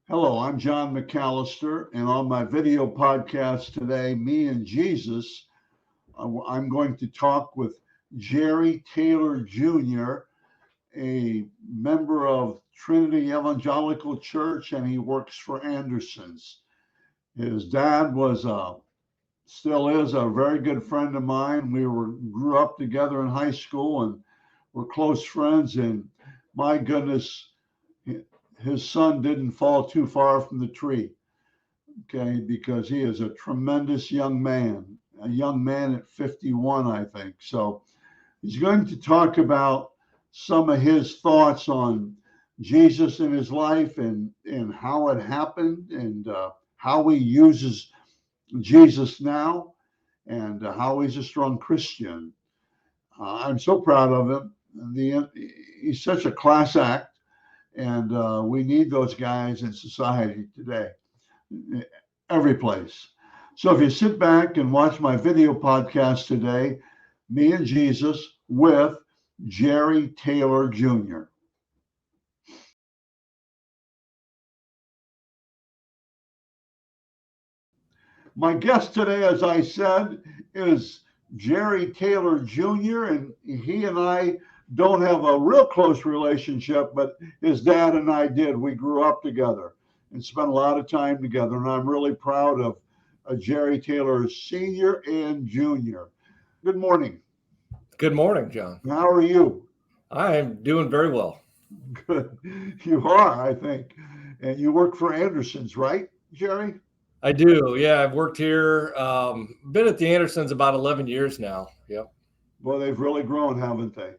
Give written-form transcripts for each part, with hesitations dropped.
Hello, I'm John McAllister, and on my video podcast today, Me and Jesus, I'm going to talk with Jerry Taylor Jr., a member of Trinity Evangelical Church, and he works for Anderson's. His dad still is a very good friend of mine. Grew up together in high school and were close friends. And my goodness, his son didn't fall too far from the tree, okay, because he is a tremendous young man, a young man at 51, I think. So he's going to talk about some of his thoughts on Jesus in his life and how it happened and how he uses Jesus now and how he's a strong Christian. I'm so proud of him. He's such a class act, and we need those guys in society today, every place. So if you sit back and watch my video podcast today, Me and Jesus with Jerry Taylor Jr. My guest today, as I said, is Jerry Taylor Jr., and he and I don't have a real close relationship, but his dad and I did. We grew up together and spent a lot of time together, and I'm really proud of Jerry Taylor Sr. and Jr. Good morning. Good morning, John. How are you? I am doing very well. Good. You are, I think. And you work for Anderson's, right, Jerry? I do. Yeah, I've worked here. Been at the Andersons about 11 years now. Yep. Well, they've really grown, haven't they?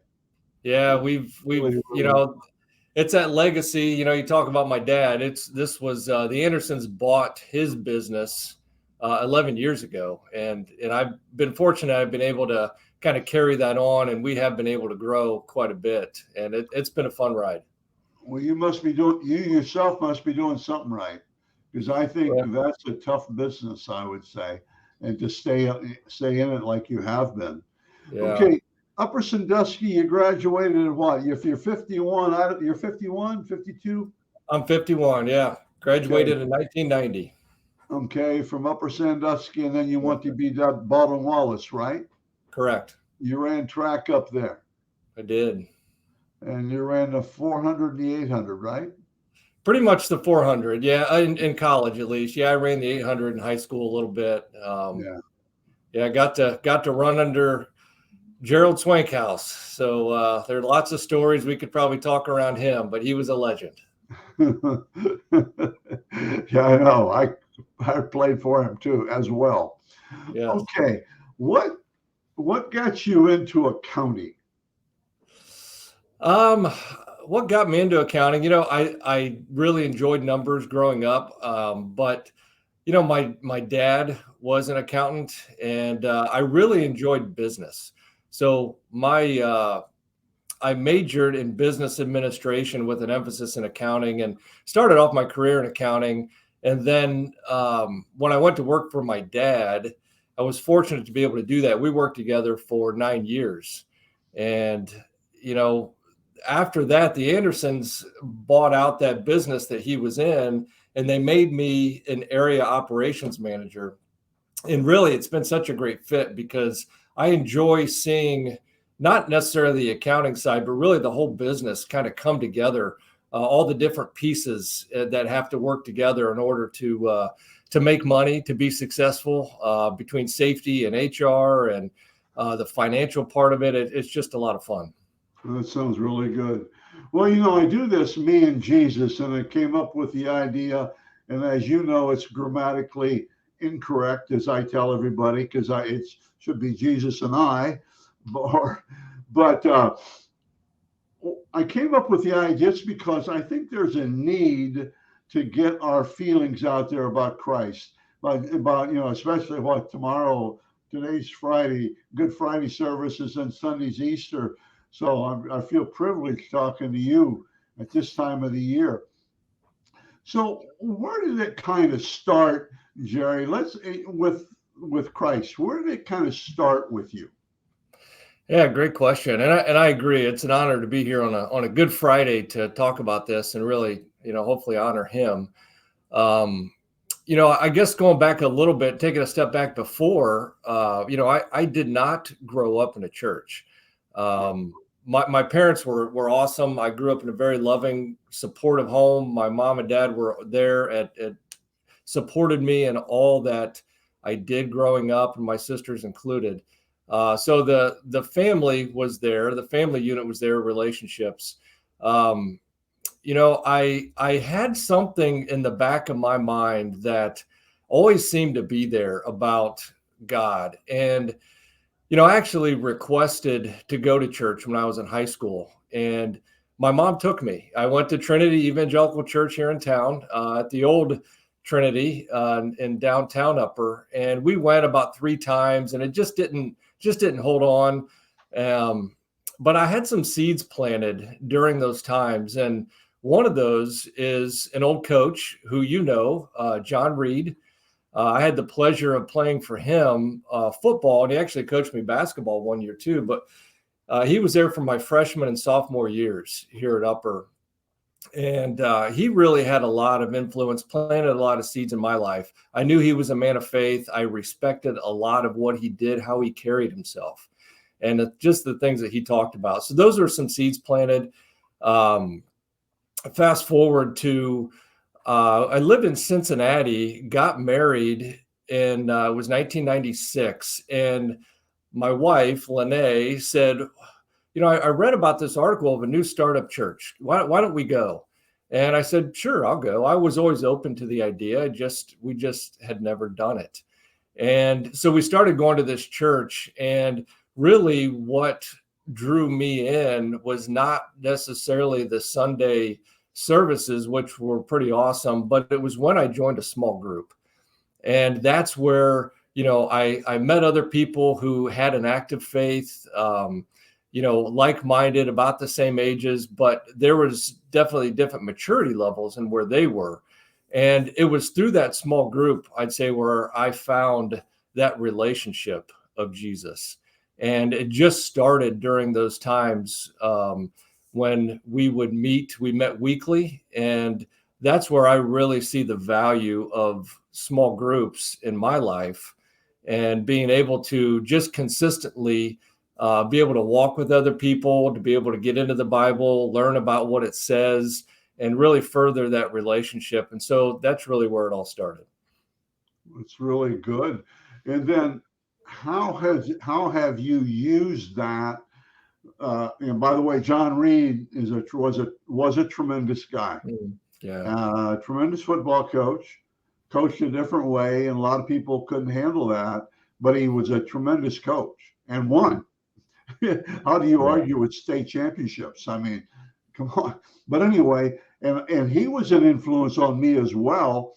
Yeah, we've Really, you know, it's that legacy. You talk about my dad. This was the Andersons bought his business 11 years ago, and I've been fortunate. I've been able to kind of carry that on, and we have been able to grow quite a bit, and it's been a fun ride. Well, you yourself must be doing something right, because I think that's a tough business, I would say, and to stay in it like you have been. Yeah. Okay, Upper Sandusky, you graduated in what? If you're 51, you're 51, 52? I'm 51. Yeah, graduated in 1990. Okay, from Upper Sandusky, and then you went to be at Baldwin Wallace, right? Correct. You ran track up there. I did. And you ran the 400 and the 800, right? Pretty much the 400, yeah, in college at least. Yeah, I ran the 800 in high school a little bit. Yeah, I got to run under Gerald Swankhouse. So there are lots of stories we could probably talk around him, but he was a legend. Yeah, I know. I played for him too, as well. Yes. Okay, what got you into accounting? What got me into accounting? I really enjoyed numbers growing up, but my dad was an accountant, and I really enjoyed business. So I majored in business administration with an emphasis in accounting, and started off my career in accounting. And then when I went to work for my dad, I was fortunate to be able to do that. We worked together for 9 years, and after that, the Andersons bought out that business that he was in, and they made me an area operations manager. And really, it's been such a great fit because I enjoy seeing not necessarily the accounting side, but really the whole business kind of come together, all the different pieces that have to work together in order to make money, to be successful, between safety and HR and the financial part of it. It's just a lot of fun. That sounds really good. Well, I do this, Me and Jesus, and I came up with the idea, and as you know, it's grammatically incorrect, as I tell everybody, because it should be Jesus and I, but I came up with the idea just because I think there's a need to get our feelings out there about Christ, about especially today's Friday, Good Friday services, and Sunday's Easter. So I feel privileged talking to you at this time of the year. So where did it kind of start, Jerry? With Christ. Where did it kind of start with you? Yeah, great question, and I agree. It's an honor to be here on a Good Friday to talk about this and really, hopefully honor him. Um, I guess going back a little bit, taking a step back before, I did not grow up in a church. My parents were awesome. I grew up in a very loving, supportive home. My mom and dad were there at supported me in all that I did growing up, and my sisters included. So the family was there, the family unit was there, relationships. Um, I had something in the back of my mind that always seemed to be there about God. And I actually requested to go to church when I was in high school, and my mom took me. I went to Trinity Evangelical Church here in town, at the old Trinity, in downtown Upper, and we went about 3 times, and it just didn't hold on. But I had some seeds planted during those times, and one of those is an old coach who John Reed. I had the pleasure of playing for him football, and he actually coached me basketball one year too. But he was there for my freshman and sophomore years here at Upper, and he really had a lot of influence, planted a lot of seeds in my life. I knew he was a man of faith. I respected a lot of what he did, how he carried himself, and just the things that he talked about. So those are some seeds planted. Fast forward to I lived in Cincinnati, got married in it was 1996, and my wife Lene said, I read about this article of a new startup church. Why don't we go? And I said, sure, I'll go. I was always open to the idea. We just had never done it. And so we started going to this church, and really what drew me in was not necessarily the Sunday services, which were pretty awesome, but it was when I joined a small group. And that's where, I met other people who had an active faith, like-minded, about the same ages, but there was definitely different maturity levels in where they were. And it was through that small group, I'd say, where I found that relationship of Jesus. And it just started during those times when we would meet. We met weekly, and that's where I really see the value of small groups in my life, and being able to just consistently be able to walk with other people, to be able to get into the Bible, learn about what it says, and really further that relationship. And so that's really where it all started. It's really good. And then how have you used that? And by the way, John Reed was a tremendous guy. Yeah. Tremendous football coach, coached a different way, and a lot of people couldn't handle that. But he was a tremendous coach and won. How do you argue with state championships? I mean, come on. But anyway, and he was an influence on me as well.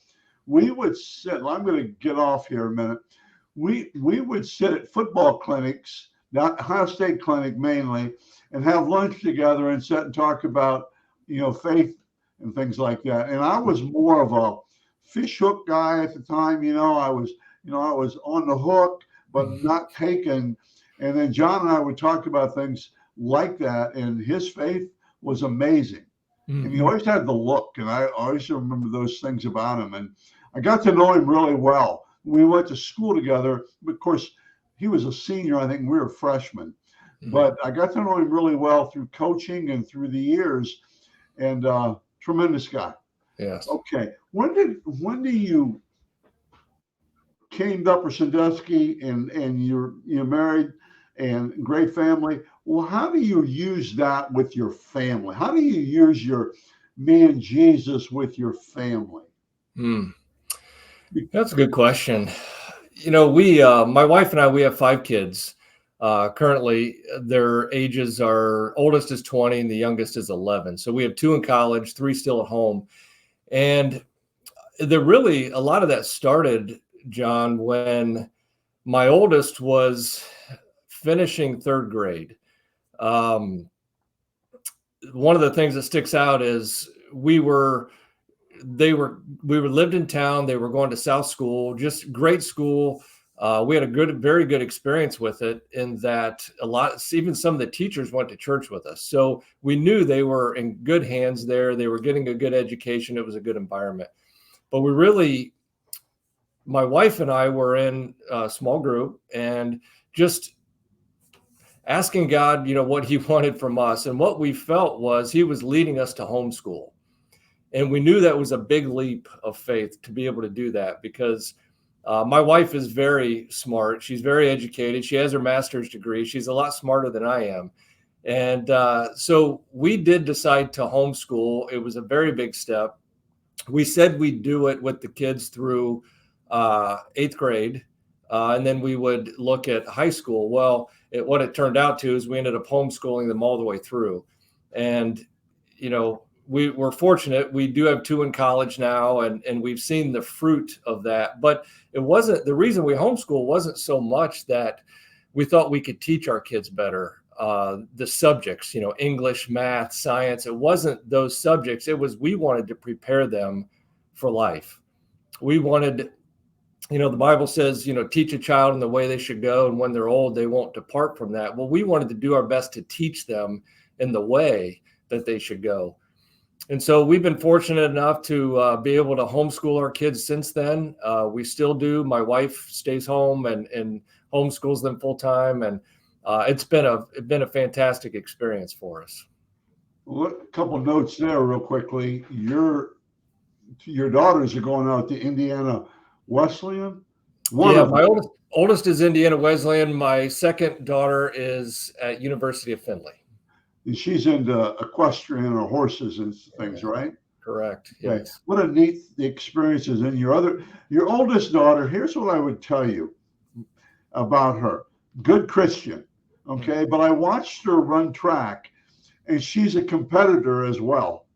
We would sit. I'm going to get off here a minute. We would sit at football clinics, not Ohio State clinic mainly, and have lunch together and sit and talk about, faith and things like that. And I was more of a fish hook guy at the time. I was on the hook, but not taken. And then John and I would talk about things like that, and his faith was amazing. Mm-hmm. And he always had the look, and I always remember those things about him. And I got to know him really well. We went to school together. Of course, he was a senior. I think we were freshmen. Mm-hmm. But I got to know him really well through coaching and through the years. And tremendous guy. Yes. Okay. When do you came to Upper Sandusky and you're married and great family? Well, how do you use that with your family? How do you use your me and Jesus with your family? That's a good question. My wife and I, we have 5 kids. Currently, their ages are, oldest is 20 and the youngest is 11. So we have 2 in college, 3 still at home. And a lot of that started, John, when my oldest was finishing 3rd grade. One of the things that sticks out is we lived in town. They were going to South School, just great school. We had a very good experience with it, in that even some of the teachers went to church with us. So we knew they were in good hands there. They were getting a good education. It was a good environment. But my wife and I were in a small group and just asking God, what he wanted from us. And what we felt was he was leading us to homeschool. And we knew that was a big leap of faith to be able to do that because my wife is very smart. She's very educated. She has her master's degree. She's a lot smarter than I am. And so we did decide to homeschool. It was a very big step. We said we'd do it with the kids through 8th grade. And then we would look at high school. Well, what it turned out to is we ended up homeschooling them all the way through. And, we're fortunate. We do have 2 in college now, and we've seen the fruit of that. But it wasn't, the reason we homeschool wasn't so much that we thought we could teach our kids better. The subjects, English, math, science, it wasn't those subjects. It was, we wanted to prepare them for life. We wanted, the Bible says, teach a child in the way they should go, and when they're old, they won't depart from that. Well, we wanted to do our best to teach them in the way that they should go. And so we've been fortunate enough to be able to homeschool our kids since then. We still do. My wife stays home and homeschools them full time. And it's been a fantastic experience for us. Well, a couple of notes there real quickly. Your daughters are going out to Indiana Wesleyan? My oldest is Indiana Wesleyan. My second daughter is at University of Findlay. And she's into equestrian or horses and things, right? Correct. Okay. Yes. What a neat experience is. And your oldest daughter, here's what I would tell you about her. Good Christian, okay? But I watched her run track, and she's a competitor as well.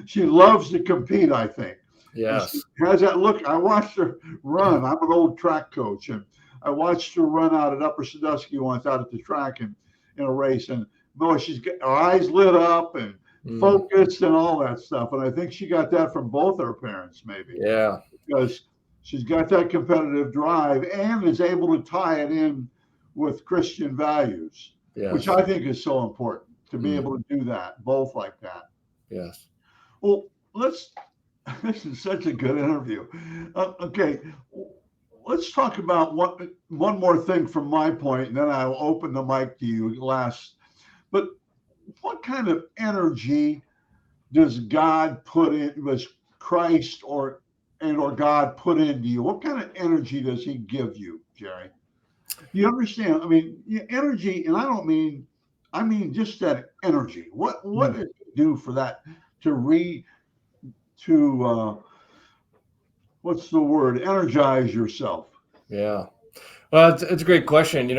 She loves to compete, I think. Yes. She has that look. I watched her run. I'm an old track coach, and I watched her run out at Upper Sandusky once out at the track in a race. And boy, she's got her eyes lit up and focused and all that stuff. And I think she got that from both her parents, maybe. Yeah. Because she's got that competitive drive and is able to tie it in with Christian values, yes. which I think is so important to be able to do that, both like that. Yes. Well, this is such a good interview. Okay. Let's talk about one more thing from my point, and then I'll open the mic to you last. But what kind of energy does God put in, was Christ or God put into you? What kind of energy does he give you, Jerry? You understand? I mean, energy, and I mean just that energy. What does it do for that what's the word? Energize yourself. Yeah. Well, it's a great question.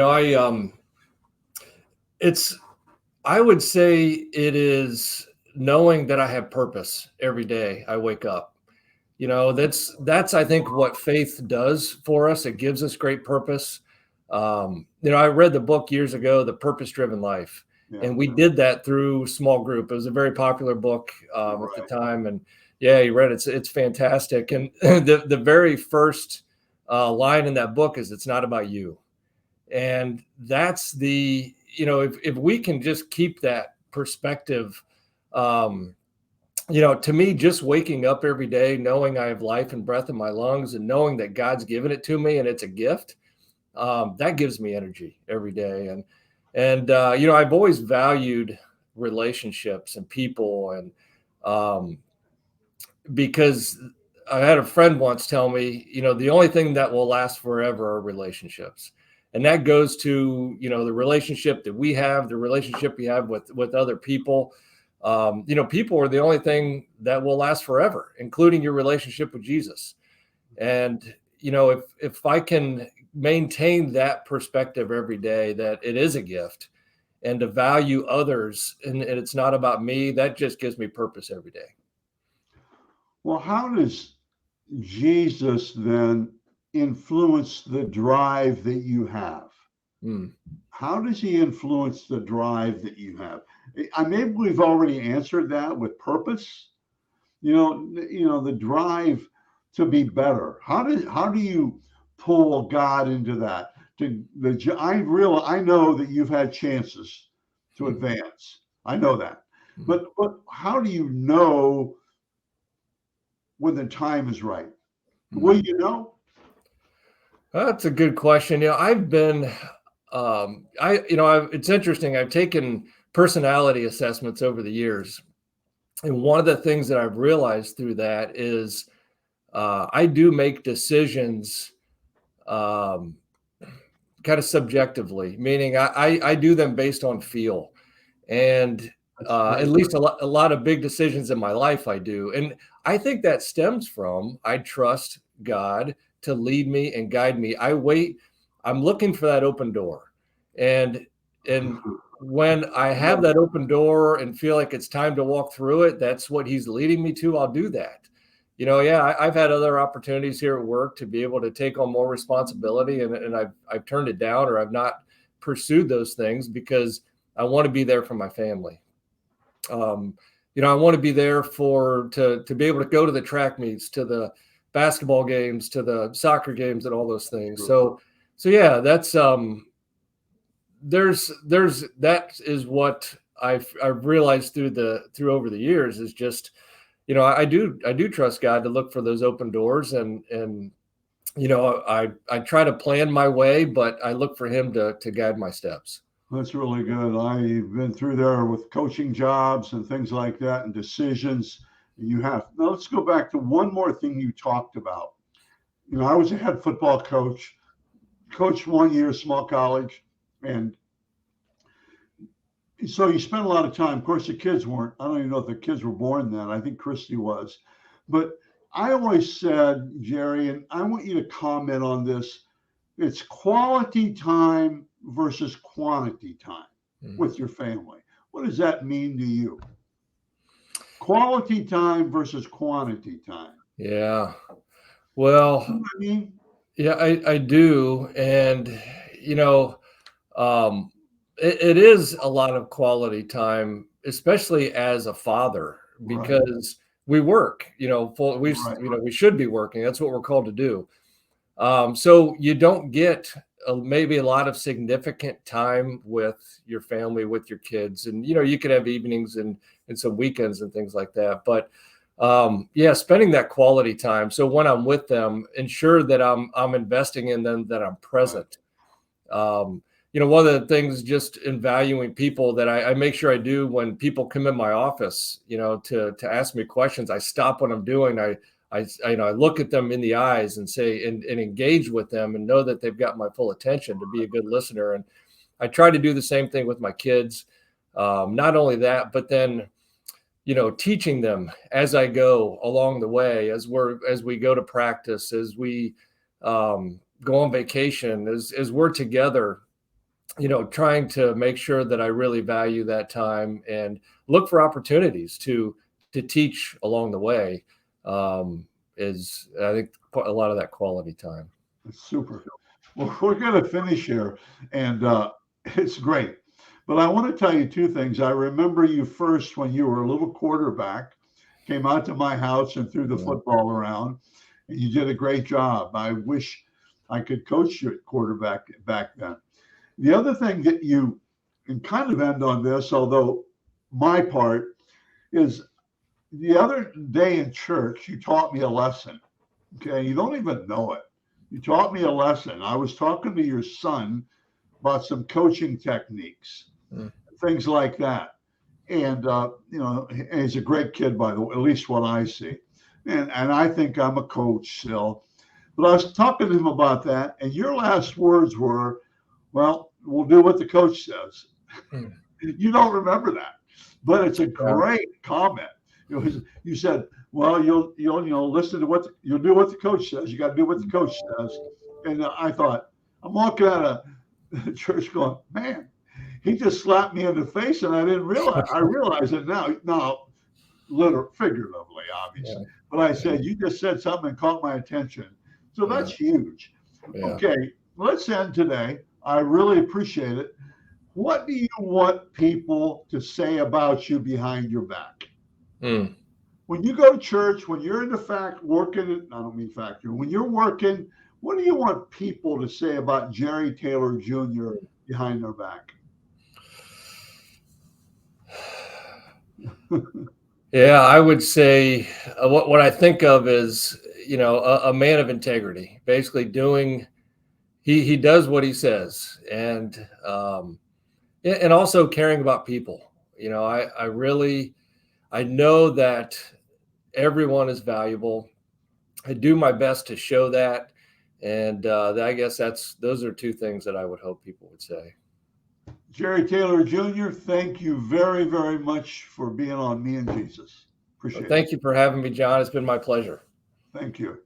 I would say it is knowing that I have purpose every day I wake up. That's I think what faith does for us. It gives us great purpose. I read the book years ago, The Purpose-Driven Life, and we did that through small group. It was a very popular book at the time, and you read it. It's fantastic. And the very first line in that book is, "It's not about you," and that's the if we can just keep that perspective, to me, just waking up every day, knowing I have life and breath in my lungs and knowing that God's given it to me and it's a gift, that gives me energy every day. And I've always valued relationships and people. And because I had a friend once tell me, the only thing that will last forever are relationships. And that goes to, the relationship that we have, the relationship we have with other people. People are the only thing that will last forever, including your relationship with Jesus. And, if I can maintain that perspective every day, that it is a gift, and to value others, and it's not about me, that just gives me purpose every day. Well, how does Jesus then influence the drive that you have? How does he influence the drive that you have? Maybe we've already answered that with purpose. The drive to be better. How do you pull God into that? I know that you've had chances to advance. I know that. But how do you know when the time is right? Will you know? That's a good question. I've been, it's interesting. I've taken personality assessments over the years. And one of the things that I've realized through that is I do make decisions um, kind of subjectively, meaning I do them based on feel. And at least a lot of big decisions in my life I do. And I think that stems from I trust God to lead me and guide me. I'm looking for that open door. And when I have that open door and feel like it's time to walk through it, that's what he's leading me to. I'll do that. I've had other opportunities here at work to be able to take on more responsibility, and I've turned it down, or I've not pursued those things because I want to be there for my family. I want to be there to be able to go to the track meets, to the basketball games, to the soccer games, and all those things. So yeah, that's that is what I've realized through over the years is just, I do trust God to look for those open doors, and I try to plan my way, but I look for him to guide my steps. That's really good. I've been through there with coaching jobs and things like that and decisions you have. Now let's go back to one more thing you talked about. I was a head football coach, coached 1 year small college, and so you spent a lot of time. Of course, the kids weren't. I don't even know if the kids were born then. I think Christy was. But I always said, Jerry, and I want you to comment on this, it's quality time versus quantity time with your family. What does that mean to you? Quality time versus quantity time. Yeah. Well, you know what I mean? Yeah, I do. And, it is a lot of quality time, especially as a father, because we work, we should be working. That's what we're called to do. So you don't get maybe a lot of significant time with your family, with your kids. And, you could have evenings and some weekends and things like that. But spending that quality time. So when I'm with them, ensure that I'm investing in them, that I'm present. One of the things just in valuing people that I make sure I do when people come in my office, to ask me questions, I stop what I'm doing. I look at them in the eyes and say, and engage with them and know that they've got my full attention to be a good listener. And I try to do the same thing with my kids. Not only that, but then, teaching them as I go along the way, as we go to practice, as we go on vacation, as we're together, trying to make sure that I really value that time and look for opportunities to teach along the way. Is I think a lot of that quality time. Super. Well, we're going to finish here, and it's great. But I want to tell you two things. I remember you first when you were a little quarterback, came out to my house and threw the football around, and you did a great job. I wish I could coach you at quarterback back then. The other thing that you, and kind of end on this, although my part is the other day in church, you taught me a lesson. Okay, you don't even know it. You taught me a lesson. I was talking to your son about some coaching techniques, things like that. And, he's a great kid, by the way, at least what I see. And I think I'm a coach still. But I was talking to him about that. And your last words were, well, we'll do what the coach says. You don't remember that, but it's a great comment. You said, well, you'll listen to you'll do what the coach says. You got to do what the coach says. And I thought, I'm walking out of church going, man, he just slapped me in the face, and I didn't realize. I realize it now, figuratively, obviously. Yeah. But I said, you just said something and caught my attention. So that's huge. Yeah. Okay, let's end today. I really appreciate it. What do you want people to say about you behind your back? When you go to church, when you're in the when you're working, what do you want people to say about Jerry Taylor Jr. behind their back? Yeah, I would say what I think of is, a man of integrity, basically doing, he does what he says, and also caring about people. I know that everyone is valuable. I do my best to show that. And I guess those are two things that I would hope people would say. Jerry Taylor Jr., thank you very, very much for being on Me and Jesus. Well, Appreciate it. thank you for having me, John. It's been my pleasure. Thank you.